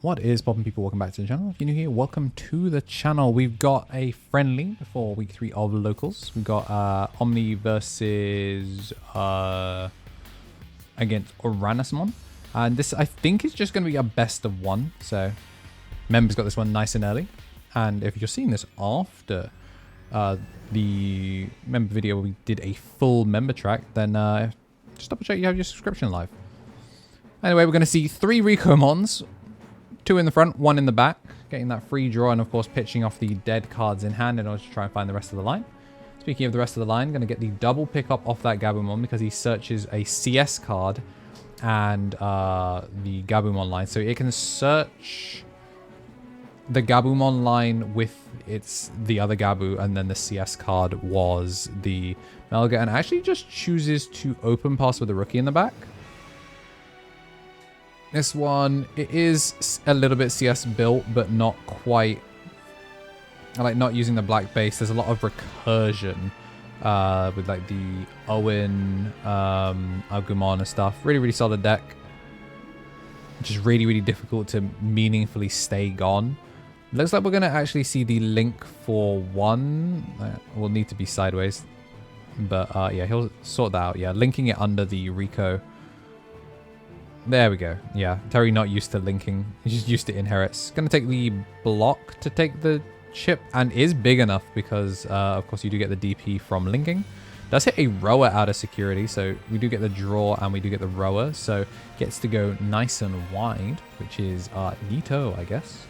What is poppin' people? Welcome back to the channel. If you're new here, welcome to the channel. We've got a friendly before week 3 of locals. We've got Omni versus against Ouranosmon. And this, I think, is just going to be a best of 1. So members got this one nice and early. And if you're seeing this after the member video where we did a full member track, then just double check you have your subscription live. Anyway, we're going to see 3 Rikomons. 2 in the front, 1 in the back, getting that free draw and of course pitching off the dead cards in hand in order to try and find the rest of the line. Speaking of the rest of the line, going to get the double pickup off that Gabumon because he searches a CS card and the Gabumon line. So it can search the Gabumon line with the other Gabu, and then the CS card was the Melga, and actually just chooses to open pass with the rookie in the back. This one, it is a little bit CS built, but not quite. I like not using the black base. There's a lot of recursion with like the Owen, Agumon and stuff. Really, really solid deck. Which is really, really difficult to meaningfully stay gone. Looks like we're going to actually see the link for 1. Will need to be sideways. But yeah, he'll sort that out. Yeah, linking it under the Rico. There we go. Yeah, Terry not used to linking. He's just used to inherits. Going to take the block to take the chip, and is big enough because, of course, you do get the DP from linking. Does hit a rower out of security, so we do get the draw and we do get the rower. So gets to go nice and wide, which is neato, I guess.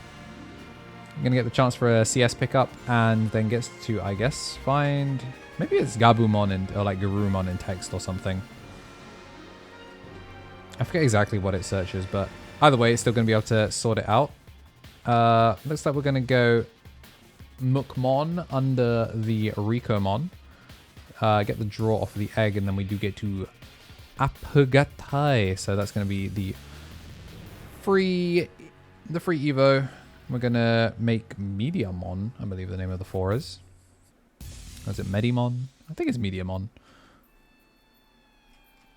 I'm going to get the chance for a CS pickup, and then gets to, I guess, find... Maybe it's Gabumon or like Garurumon in text or something. I forget exactly what it searches, but either way, it's still going to be able to sort it out. Looks like we're going to go Mukmon under the Rikomon. Get the draw off the egg, and then we do get to Apugatai. So that's going to be the free Evo. We're going to make Mediamon, I believe the name of the 4 is. Or is it Medimon? I think it's Mediamon.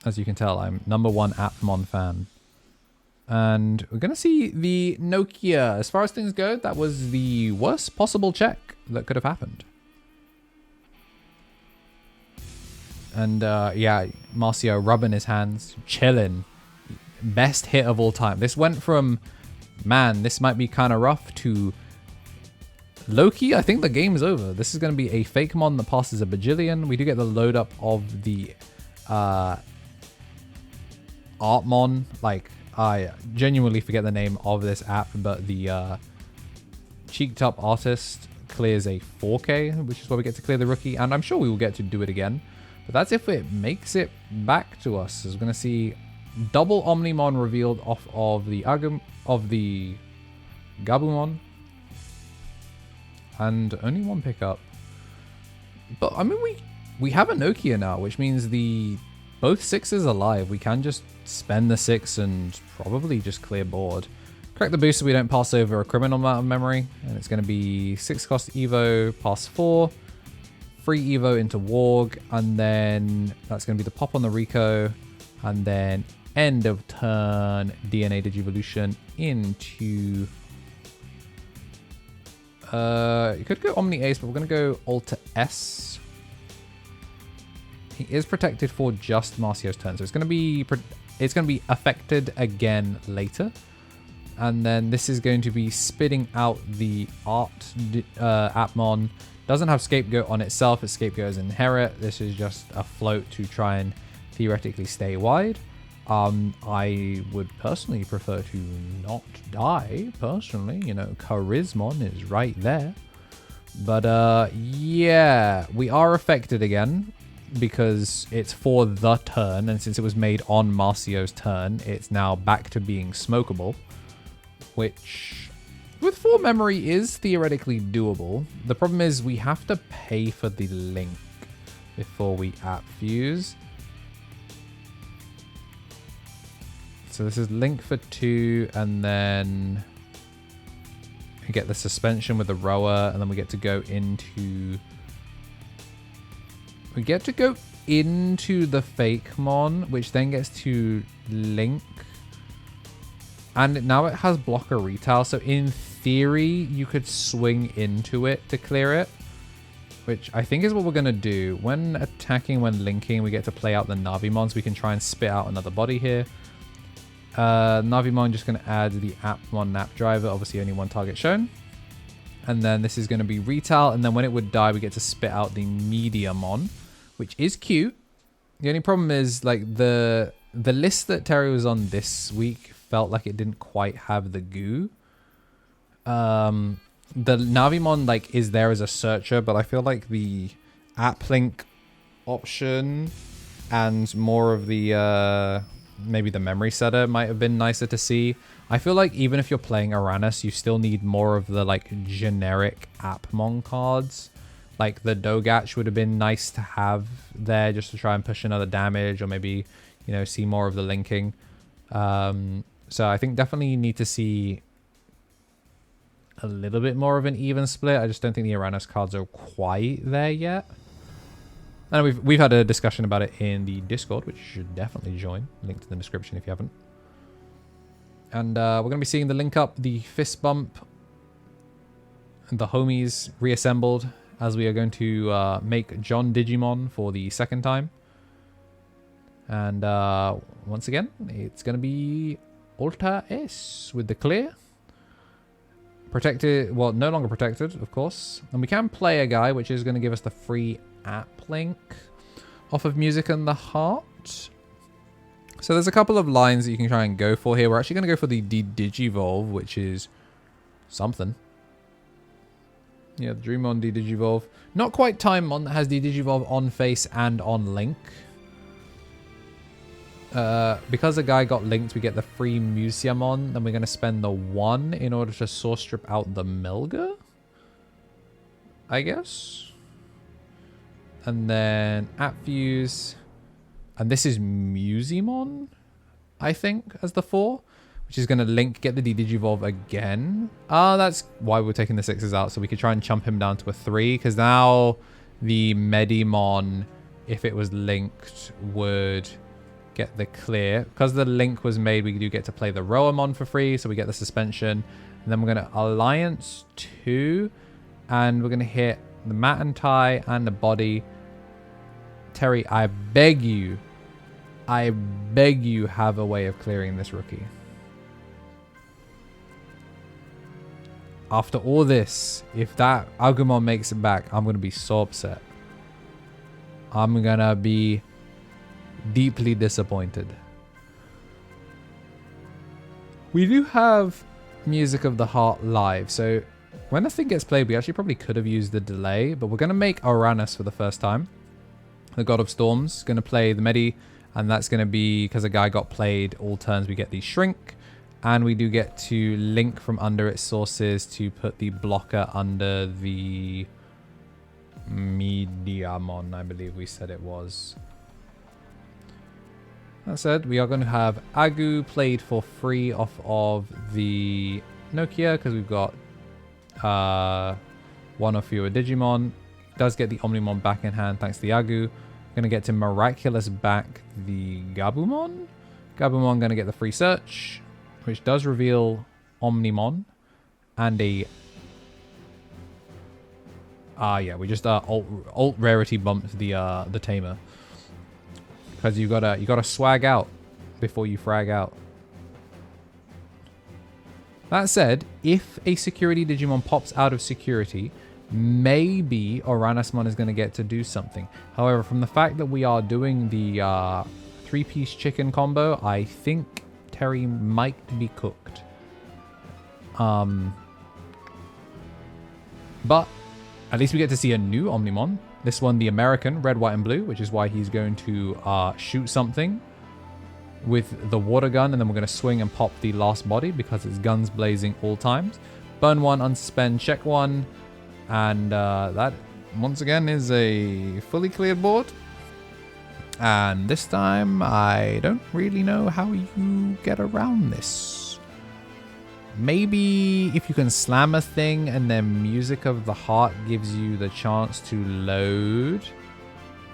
As you can tell, I'm #1 Appmon fan. And we're going to see the Nokia. As far as things go, that was the worst possible check that could have happened. And yeah, Marcio rubbing his hands, chilling. Best hit of all time. This went from, man, this might be kind of rough, to Loki, I think the game's over. This is going to be a Fakemon that passes a bajillion. We do get the load up of the... Artmon, like, I genuinely forget the name of this app, but the cheeked up artist clears a 4K, which is where we get to clear the rookie, and I'm sure we will get to do it again. But that's if it makes it back to us. So we're going to see double Omnimon revealed off of the Gabumon, and only 1 pickup. But I mean, we have a Nokia now, which means both 6s are live. We can just spend the 6 and probably just clear board. Correct the boost so we don't pass over a criminal amount of memory. And it's going to be 6 cost Evo, pass 4, free Evo into Warg, and then that's going to be the pop on the Rico, and then end of turn DNA Digivolution into... you could go Omni Ace, but we're going to go Alter S. He is protected for just Marcio's turn, so it's going to be affected again later. And then this is going to be spitting out the Appmon. Doesn't have Scapegoat on itself. Its Scapegoat is Inherit. This is just a float to try and theoretically stay wide. I would personally prefer to not die, personally. You know, Charismon is right there. But yeah, we are affected again, because it's for the turn, and since it was made on Marcio's turn, it's now back to being smokable, which with 4 memory is theoretically doable. The problem is we have to pay for the link before we app fuse. So this is link for 2, and then we get the suspension with the rower, and then we get to go into... We get to go into the Fakemon, which then gets to link And now it has blocker retail, so in theory, you could swing into it to clear it. Which I think is what we're going to do. When attacking, when linking, we get to play out the Navimons. We can try and spit out another body here. Navimon just going to add the Appmon Nap Driver. Obviously, only one target shown. And then this is going to be retail. And then when it would die, we get to spit out the Mediamon, which is cute. The only problem is, like, the list that Terry was on this week felt like it didn't quite have the goo. The Navimon, like, is there as a searcher, but I feel like the app link option and more of the maybe the memory setter might have been nicer to see. I feel like even if you're playing Uranus, you still need more of the, like, generic Appmon cards. Like, the Dogatch would have been nice to have there just to try and push another damage, or maybe, you know, see more of the linking. So I think definitely you need to see a little bit more of an even split. I just don't think the Uranus cards are quite there yet. And we've had a discussion about it in the Discord, which you should definitely join. Link in the description if you haven't. And we're going to be seeing the link up, the fist bump, and the homies reassembled, as we are going to make John Digimon for the second time. And once again, it's going to be Alta S with the clear. Protected, well, no longer protected, of course. And we can play a guy, which is going to give us the free app link off of Music and the Heart. So there's a couple of lines that you can try and go for here. We're actually going to go for the Digivolve, which is something. Yeah, the Dreamon Digivolve. Not quite Timemon that has the Digivolve on face and on link. Because the guy got linked, we get the free Museumon. Then we're going to spend the 1 in order to source strip out the Melga, I guess. And then Appfuse. And this is Museumon, I think, as the 4. Which is going to link, get the Digivolve again. That's why we're taking the 6s out. So we could try and chump him down to a 3. Because now the Medimon, if it was linked, would get the clear. Because the link was made, we do get to play the Roamon for free. So we get the suspension. And then we're going to Alliance 2. And we're going to hit the Matantai and the body. Terry, I beg you have a way of clearing this rookie. After all this, if that Agumon makes it back, I'm going to be so upset. I'm going to be deeply disappointed. We do have Music of the Heart live, so when the thing gets played, we actually probably could have used the delay, but we're going to make Uranus for the first time. The God of Storms going to play the Medi, and that's going to be because a guy got played all turns. We get the Shrink, and we do get to link from under its sources to put the blocker under the Mediamon, I believe we said it was. That said, we are going to have Agu played for free off of the Nokia because we've got 1 or fewer Digimon. Does get the Omnimon back in hand thanks to the Agu. Going to get to Miraculous back the Gabumon. Gabumon going to get the free search, which does reveal Omnimon and a... yeah, we just alt rarity bumped the Tamer. Because you gotta swag out before you frag out. That said, if a security Digimon pops out of security, maybe Ouranosmon is going to get to do something. However, from the fact that we are doing the 3-piece chicken combo, I think Terry might be cooked. But at least we get to see a new Omnimon. This one, the American, red, white, and blue, which is why he's going to shoot something with the water gun, and then we're going to swing and pop the last body because it's guns blazing all times. Burn 1, unsuspend, check 1, and that, once again, is a fully cleared board. And this time, I don't really know how you get around this. Maybe if you can slam a thing and then Music of the Heart gives you the chance to load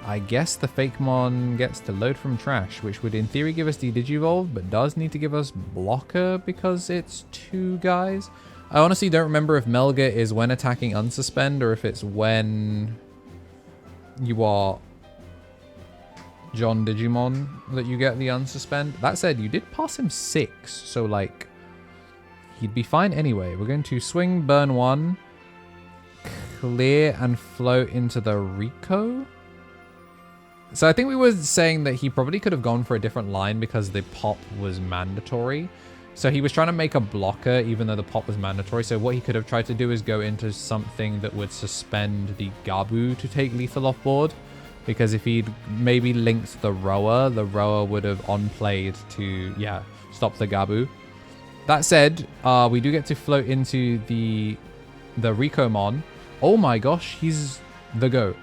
I guess the Fakemon gets to load from trash, which would in theory give us the Digivolve, but does need to give us blocker because it's 2 guys. I honestly don't remember if Melga is when attacking unsuspend or if it's when you are John Digimon that you get the unsuspend. That said, you did pass him 6, so like he'd be fine anyway. We're going to swing, burn 1, clear and float into the Rico. So I think we were saying that he probably could have gone for a different line because the pop was mandatory. So he was trying to make a blocker even though the pop was mandatory. So what he could have tried to do is go into something that would suspend the Gabu to take lethal off board. Because if he'd maybe linked the rower would have on-played to, yeah, stop the Gabu. That said, we do get to float into the Ricomon. Oh my gosh, he's the GOAT.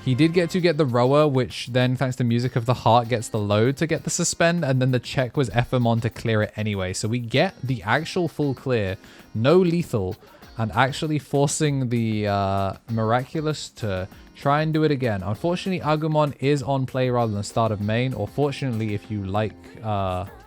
He did get the rower, which then, thanks to Music of the Heart, gets the load to get the suspend, and then the check was Efamon to clear it anyway. So we get the actual full clear, no lethal, and actually forcing the Miraculous to try and do it again. Unfortunately, Agumon is on play rather than start of main, or fortunately, if you like seeing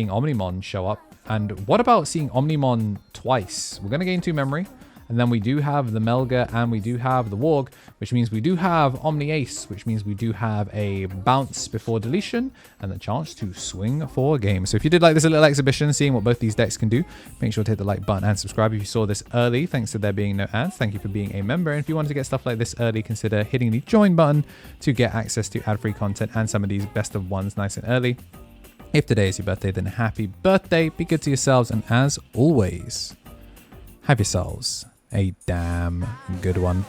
Omnimon show up. And what about seeing Omnimon twice? We're going to gain 2 memory. And then we do have the Melga and we do have the Warg, which means we do have Omni Ace, which means we do have a bounce before deletion and the chance to swing for a game. So if you did like this little exhibition, seeing what both these decks can do, make sure to hit the like button and subscribe if you saw this early. Thanks to there being no ads. Thank you for being a member. And if you wanted to get stuff like this early, consider hitting the join button to get access to ad-free content and some of these best of ones nice and early. If today is your birthday, then happy birthday. Be good to yourselves. And as always, have yourselves a damn good one.